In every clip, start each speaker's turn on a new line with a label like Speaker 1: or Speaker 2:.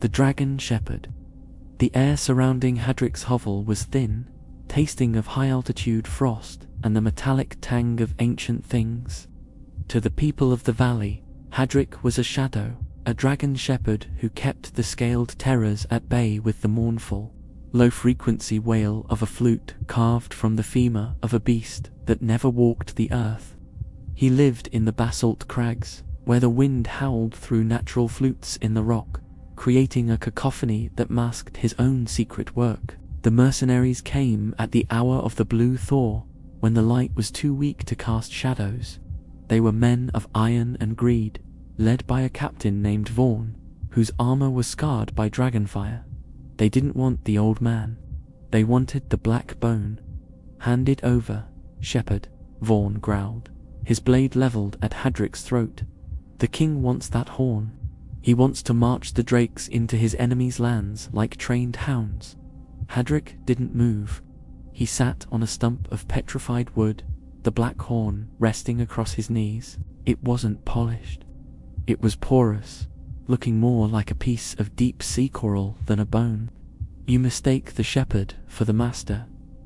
Speaker 1: The dragon shepherd. The air surrounding Hadric's hovel was thin, tasting of high-altitude frost and the metallic tang of ancient things. To the people of the valley, Hadric was a shadow, a dragon shepherd who kept the scaled terrors at bay with the mournful, low-frequency wail of a flute carved from the femur of a beast that never walked the earth. He lived in the basalt crags, where the wind howled through natural flutes in the rock, creating a cacophony that masked his own secret work. The mercenaries came at the hour of the blue thaw, when the light was too weak to cast shadows. They were men of iron and greed, led by a captain named Vaughn, whose armor was scarred by dragonfire. They didn't want the old man. They wanted the black bone. Hand it over, shepherd, Vaughn growled, his blade leveled at Hadric's throat. The king wants that horn. He wants to march the drakes into his enemies' lands like trained hounds. Hadric didn't move. He sat on a stump of petrified wood, the black horn resting across his knees. It wasn't polished. It was porous, looking more like a piece of deep sea coral than a bone. "You mistake the shepherd for the master,"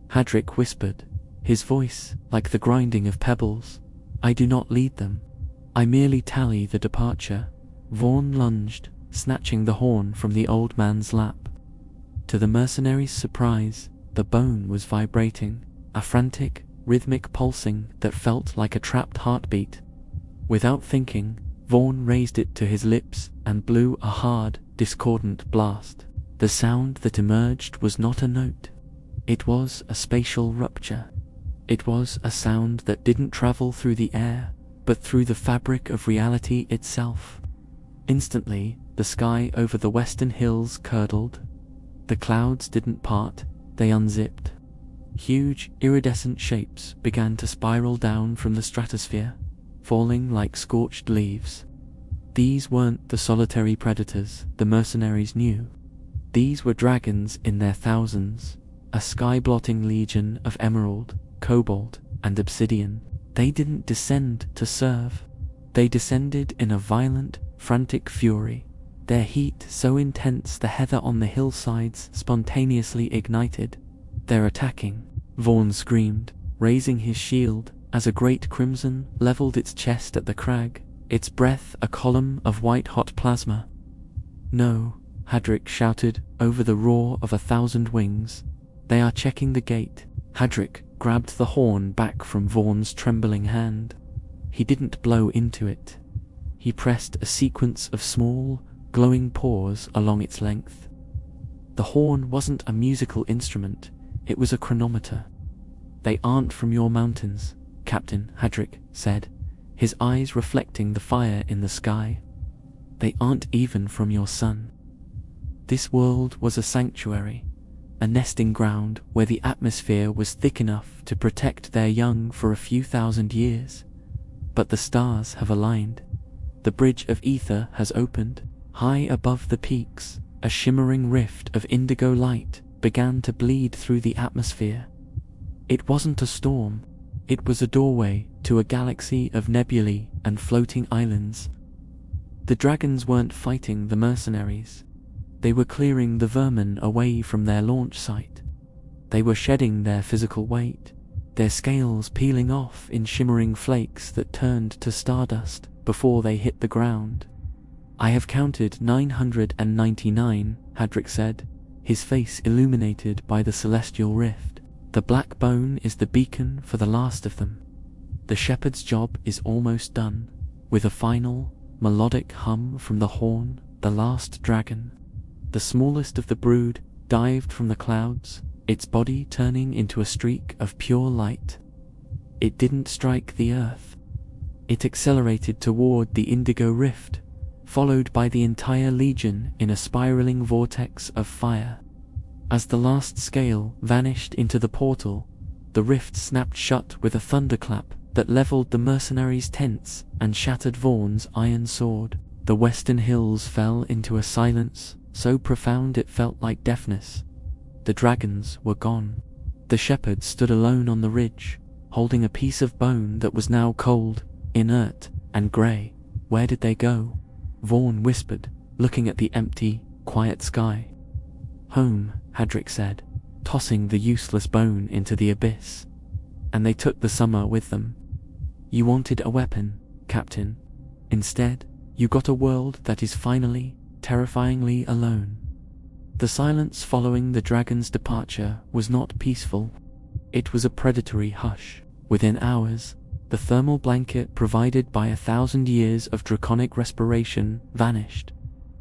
Speaker 1: Hadric whispered, his voice like the grinding of pebbles. "I do not lead them. I merely tally the departure." Vaughn lunged, snatching the horn from the old man's lap. To the mercenary's surprise, the bone was vibrating, a frantic, rhythmic pulsing that felt like a trapped heartbeat. Without thinking, Vaughn raised it to his lips and blew a hard, discordant blast. The sound that emerged was not a note. It was a spatial rupture. It was a sound that didn't travel through the air, but through the fabric of reality itself. Instantly, the sky over the western hills curdled. The clouds didn't part, they unzipped. Huge, iridescent shapes began to spiral down from the stratosphere, falling like scorched leaves. These weren't the solitary predators the mercenaries knew. These were dragons in their thousands, a sky-blotting legion of emerald, cobalt, and obsidian. They didn't descend to serve. They descended in a violent, frantic fury, their heat so intense the heather on the hillsides spontaneously ignited. "They're attacking," Vaughn screamed, raising his shield as a great crimson leveled its chest at the crag, its breath a column of white-hot plasma. "No," Hadric shouted over the roar of 1,000 wings. "They are checking the gate." Hadric grabbed the horn back from Vaughn's trembling hand. He didn't blow into it. He pressed a sequence of small, glowing pores along its length. The horn wasn't a musical instrument, it was a chronometer. "They aren't from your mountains," Captain Hadric said, his eyes reflecting the fire in the sky. "They aren't even from your sun." This world was a sanctuary, a nesting ground where the atmosphere was thick enough to protect their young for a few thousand years. But the stars have aligned. The bridge of ether has opened. High above the peaks, a shimmering rift of indigo light began to bleed through the atmosphere. It wasn't a storm. It was a doorway to a galaxy of nebulae and floating islands. The dragons weren't fighting the mercenaries. They were clearing the vermin away from their launch site. They were shedding their physical weight, their scales peeling off in shimmering flakes that turned to stardust before they hit the ground. "I have counted 999, Hadric said, his face illuminated by the celestial rift. "The black bone is the beacon for the last of them. The shepherd's job is almost done." With a final, melodic hum from the horn, the last dragon, the smallest of the brood, dived from the clouds, its body turning into a streak of pure light. It didn't strike the earth. It accelerated toward the indigo rift, followed by the entire legion in a spiraling vortex of fire. As the last scale vanished into the portal, the rift snapped shut with a thunderclap that leveled the mercenaries' tents and shattered Vaughn's iron sword. The western hills fell into a silence so profound it felt like deafness. The dragons were gone. The shepherd stood alone on the ridge, holding a piece of bone that was now cold, inert, and grey. "Where did they go?" Vaughn whispered, looking at the empty, quiet sky. "Home," Hadric said, tossing the useless bone into the abyss. "And they took the summer with them. You wanted a weapon, Captain. Instead, you got a world that is finally, terrifyingly alone." The silence following the dragon's departure was not peaceful. It was a predatory hush. Within hours, the thermal blanket provided by 1,000 years of draconic respiration vanished,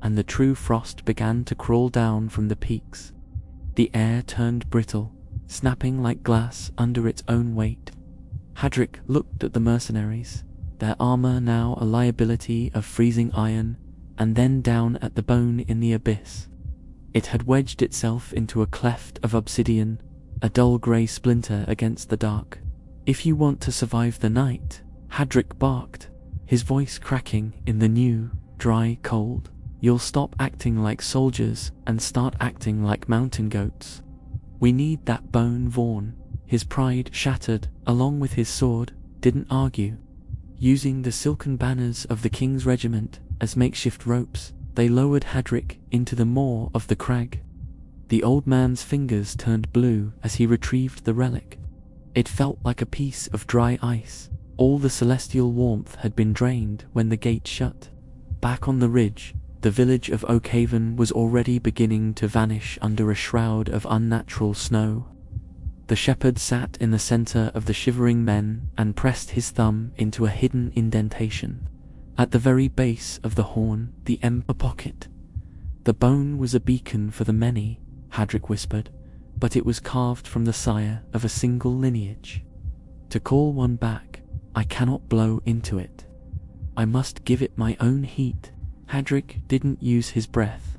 Speaker 1: and the true frost began to crawl down from the peaks. The air turned brittle, snapping like glass under its own weight. Hadric looked at the mercenaries, their armor now a liability of freezing iron, and then down at the bone in the abyss. It had wedged itself into a cleft of obsidian, a dull grey splinter against the dark. "If you want to survive the night," Hadric barked, his voice cracking in the new, dry cold, "you'll stop acting like soldiers and start acting like mountain goats. We need that bone." Vaughan, his pride shattered along with his sword, didn't argue. Using the silken banners of the king's regiment as makeshift ropes, they lowered Hadric into the maw of the crag. The old man's fingers turned blue as he retrieved the relic. It felt like a piece of dry ice. All the celestial warmth had been drained when the gate shut. Back on the ridge, the village of Oakhaven was already beginning to vanish under a shroud of unnatural snow. The shepherd sat in the center of the shivering men and pressed his thumb into a hidden indentation. At the very base of the horn, the emperor pocket. "The bone was a beacon for the many," Hadric whispered, "but it was carved from the sire of a single lineage. To call one back, I cannot blow into it. I must give it my own heat." Hadric didn't use his breath.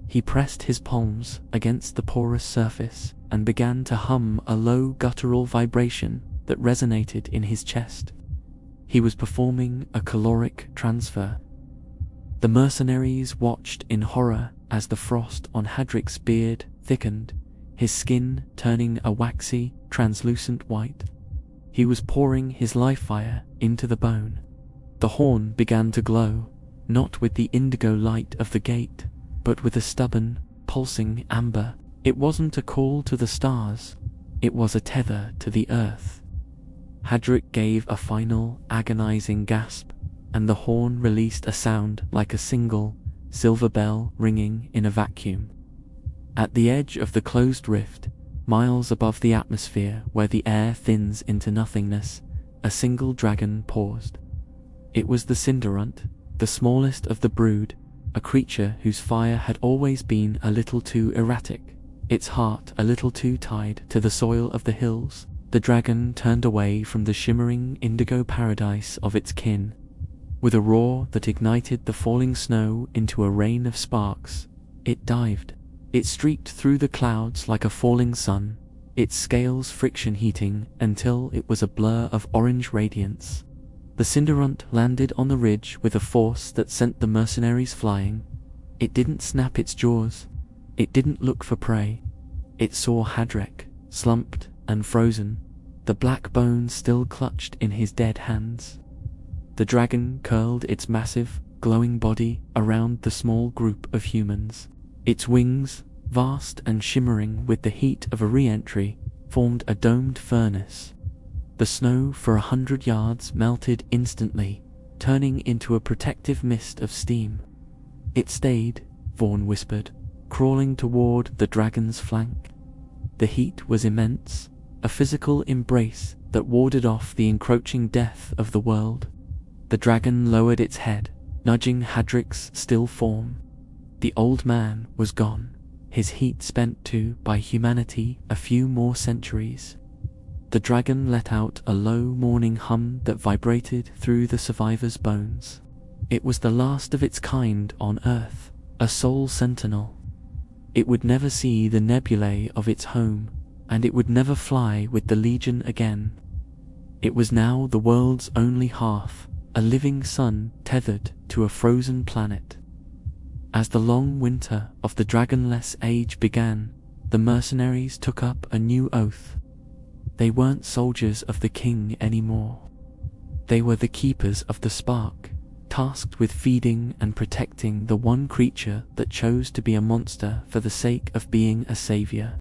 Speaker 1: He pressed his palms against the porous surface and began to hum a low guttural vibration that resonated in his chest. He was performing a caloric transfer. The mercenaries watched in horror as the frost on Hadric's beard thickened, his skin turning a waxy, translucent white. He was pouring his life fire into the bone. The horn began to glow, not with the indigo light of the gate, but with a stubborn, pulsing amber. It wasn't a call to the stars, it was a tether to the earth. Hadric gave a final, agonizing gasp, and the horn released a sound like a single, silver bell ringing in a vacuum. At the edge of the closed rift, miles above the atmosphere where the air thins into nothingness, a single dragon paused. It was the Cinderunt, the smallest of the brood, a creature whose fire had always been a little too erratic, its heart a little too tied to the soil of the hills. The dragon turned away from the shimmering indigo paradise of its kin. With a roar that ignited the falling snow into a rain of sparks, it dived. It streaked through the clouds like a falling sun, its scales friction heating until it was a blur of orange radiance. The Cinderunt landed on the ridge with a force that sent the mercenaries flying. It didn't snap its jaws. It didn't look for prey. It saw Hadric, slumped and frozen, the black bone still clutched in his dead hands. The dragon curled its massive, glowing body around the small group of humans. Its wings, vast and shimmering with the heat of a re-entry, formed a domed furnace. The snow for 100 yards melted instantly, turning into a protective mist of steam. "It stayed," Vaughan whispered, crawling toward the dragon's flank. The heat was immense, a physical embrace that warded off the encroaching death of the world. The dragon lowered its head, nudging Hadric's still form. The old man was gone, his heat spent too by humanity a few more centuries. The dragon let out a low mourning hum that vibrated through the survivor's bones. It was the last of its kind on Earth, a soul sentinel. It would never see the nebulae of its home, and it would never fly with the Legion again. It was now the world's only hearth, a living sun tethered to a frozen planet. As the long winter of the dragonless age began, the mercenaries took up a new oath. They weren't soldiers of the king anymore. They were the keepers of the spark, tasked with feeding and protecting the one creature that chose to be a monster for the sake of being a savior.